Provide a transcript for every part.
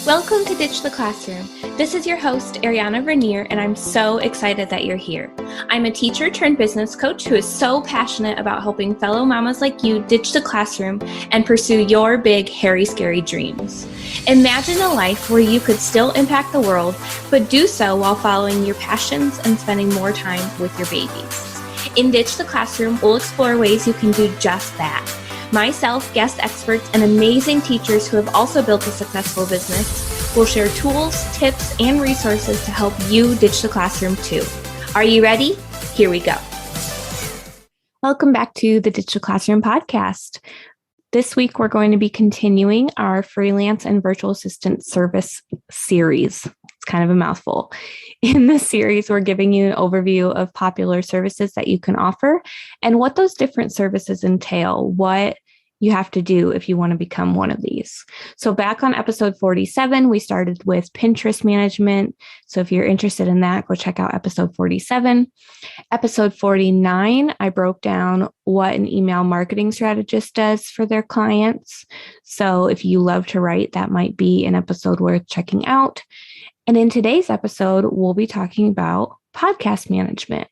Welcome to Ditch the Classroom. This is your host, Ariana Vernier, and I'm so excited that you're here. I'm a teacher turned business coach who is so passionate about helping fellow mamas like you ditch the classroom and pursue your big, hairy, scary dreams. Imagine a life where you could still impact the world, but do so while following your passions and spending more time with your babies. In Ditch the Classroom, we'll explore ways you can do just that. Myself, guest experts, and amazing teachers who have also built a successful business will share tools, tips, and resources to help you ditch the classroom too. Are you ready? Here we go. Welcome back to the Ditch the Classroom podcast. This week, we're going to be continuing our freelance and virtual assistant service series. It's kind of a mouthful. In this series, we're giving you an overview of popular services that you can offer and what those different services entail, what you have to do if you want to become one of these. So back on episode 47, we started with Pinterest management. So if you're interested in that, go check out episode 47. Episode 49, I broke down what an email marketing strategist does for their clients. So if you love to write, that might be an episode worth checking out. And in today's episode, we'll be talking about podcast management.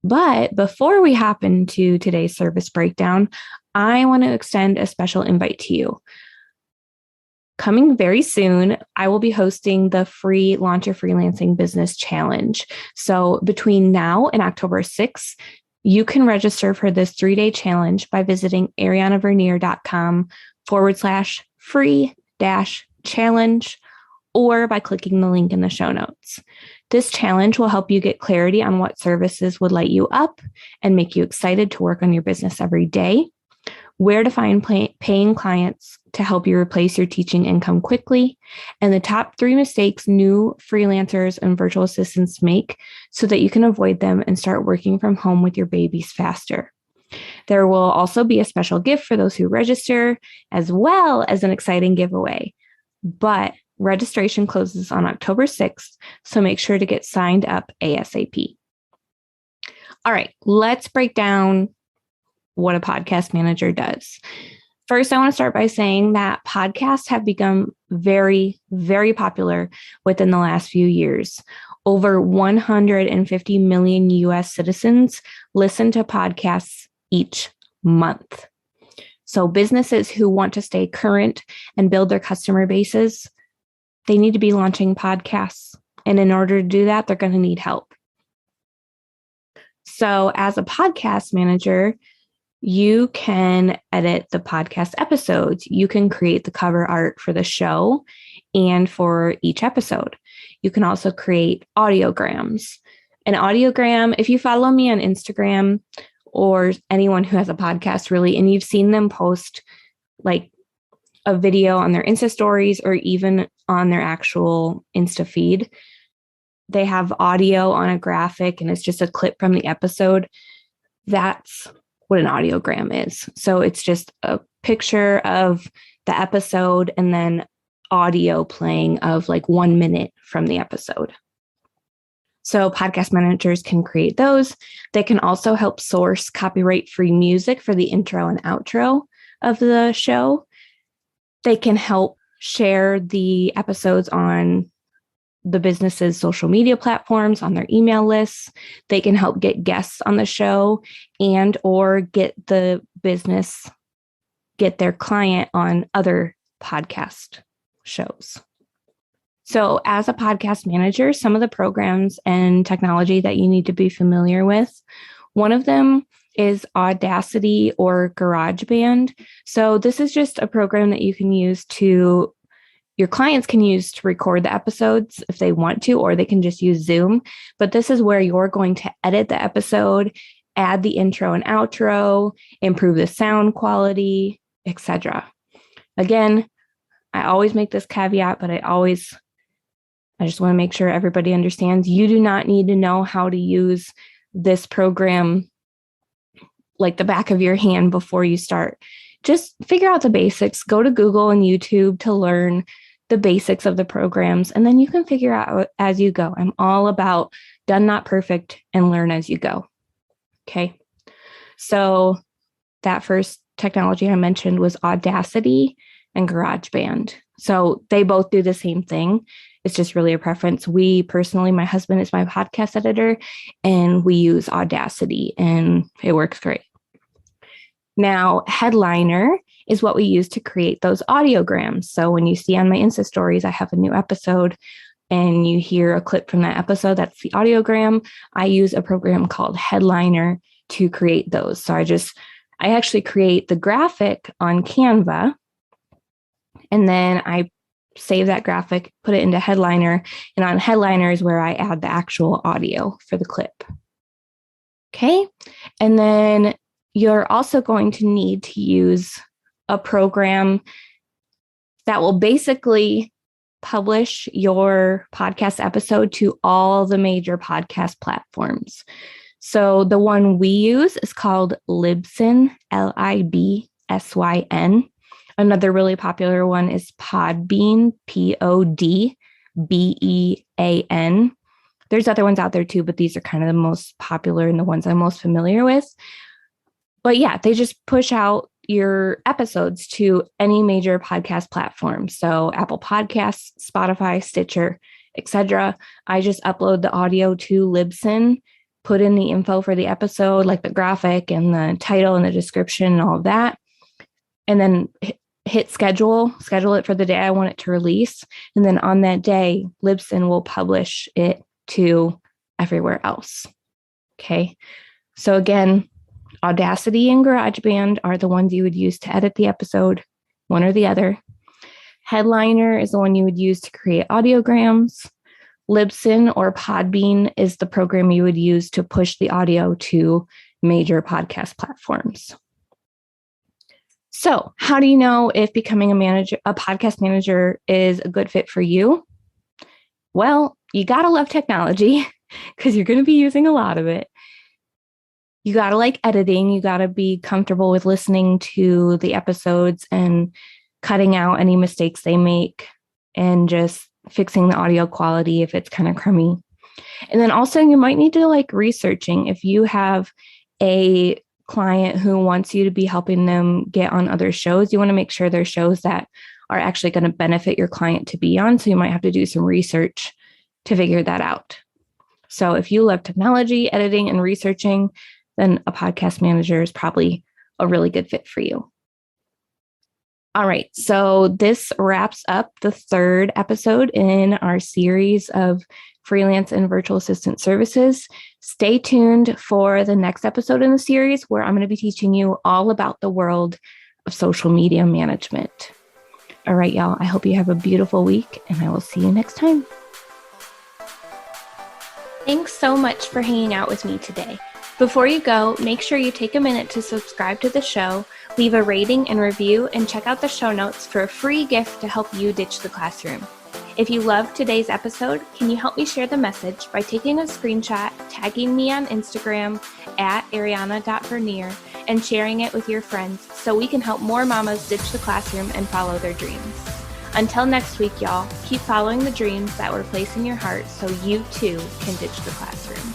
But before we hop into today's service breakdown, I want to extend a special invite to you. Coming very soon, I will be hosting the free Launch Your Freelancing Business Challenge. So between now and October 6th, you can register for this 3-day challenge by visiting arianavernier.com/free-challenge or by clicking the link in the show notes. This challenge will help you get clarity on what services would light you up and make you excited to work on your business every day, where to find paying clients to help you replace your teaching income quickly, and the top 3 mistakes new freelancers and virtual assistants make so that you can avoid them and start working from home with your babies faster. There will also be a special gift for those who register, as well as an exciting giveaway. But registration closes on October 6th, so make sure to get signed up ASAP. All right, let's break down what a podcast manager does. First, I want to start by saying that podcasts have become very, very popular within the last few years. Over 150 million US citizens listen to podcasts each month. So businesses who want to stay current and build their customer bases, they need to be launching podcasts. And in order to do that, they're going to need help. So as a podcast manager, you can edit the podcast episodes. You can create the cover art for the show and for each episode. You can also create audiograms. An audiogram, if you follow me on Instagram or anyone who has a podcast really, and you've seen them post like a video on their Insta stories or even on their actual Insta feed, they have audio on a graphic and it's just a clip from the episode. That's what an audiogram is. So it's just a picture of the episode and then audio playing of like 1 minute from the episode. So podcast managers can create those. They can also help source copyright-free music for the intro and outro of the show. They can help share the episodes on the business's social media platforms, on their email lists. They can help get guests on the show and or get the business, get their client on other podcast shows. So as a podcast manager, some of the programs and technology that you need to be familiar with, one of them is Audacity or GarageBand. So this is just a program that you can use to, your clients can use to record the episodes if they want to, or they can just use Zoom. But this is where you're going to edit the episode, add the intro and outro, improve the sound quality, etc. Again, I always make this caveat, but I just want to make sure everybody understands you do not need to know how to use this program like the back of your hand before you start. Just figure out the basics. Go to Google and YouTube to learn the basics of the programs, and then you can figure out as you go. I'm all about done, not perfect, and learn as you go. Okay. So that first technology I mentioned was Audacity, and GarageBand. So they both do the same thing. It's just really a preference. We personally, my husband is my podcast editor, and we use Audacity, and it works great. Now, Headliner is what we use to create those audiograms. So when you see on my Insta stories, I have a new episode and you hear a clip from that episode, that's the audiogram. I use a program called Headliner to create those. So I actually create the graphic on Canva, and then I save that graphic, put it into Headliner, and on Headliner is where I add the actual audio for the clip. Okay. And then you're also going to need to use a program that will basically publish your podcast episode to all the major podcast platforms. So the one we use is called Libsyn, Libsyn. Another really popular one is Podbean, Podbean. There's other ones out there too, but these are kind of the most popular and the ones I'm most familiar with. But yeah, they just push out your episodes to any major podcast platform. So Apple Podcasts, Spotify, Stitcher, etc. I just upload the audio to Libsyn, put in the info for the episode, like the graphic and the title and the description and all of that, and then hit schedule it for the day I want it to release. And then on that day, Libsyn will publish it to everywhere else. Okay. So again, Audacity and GarageBand are the ones you would use to edit the episode, one or the other. Headliner is the one you would use to create audiograms. Libsyn or Podbean is the program you would use to push the audio to major podcast platforms. So, how do you know if becoming a podcast manager is a good fit for you? Well, you got to love technology because you're going to be using a lot of it. You got to like editing. You got to be comfortable with listening to the episodes and cutting out any mistakes they make and just fixing the audio quality if it's kind of crummy. And then also you might need to like researching. If you have a client who wants you to be helping them get on other shows, you want to make sure they're shows that are actually going to benefit your client to be on. So you might have to do some research to figure that out. So if you love technology, editing, and researching, then a podcast manager is probably a really good fit for you. All right, so this wraps up the third episode in our series of freelance and virtual assistant services. Stay tuned for the next episode in the series where I'm going to be teaching you all about the world of social media management. All right, y'all, I hope you have a beautiful week, and I will see you next time. Thanks so much for hanging out with me today. Before you go, make sure you take a minute to subscribe to the show, leave a rating and review, and check out the show notes for a free gift to help you ditch the classroom. If you loved today's episode, can you help me share the message by taking a screenshot, tagging me on Instagram @ariana.vernier, and sharing it with your friends so we can help more mamas ditch the classroom and follow their dreams. Until next week, y'all, keep following the dreams that were placed in your heart so you too can ditch the classroom.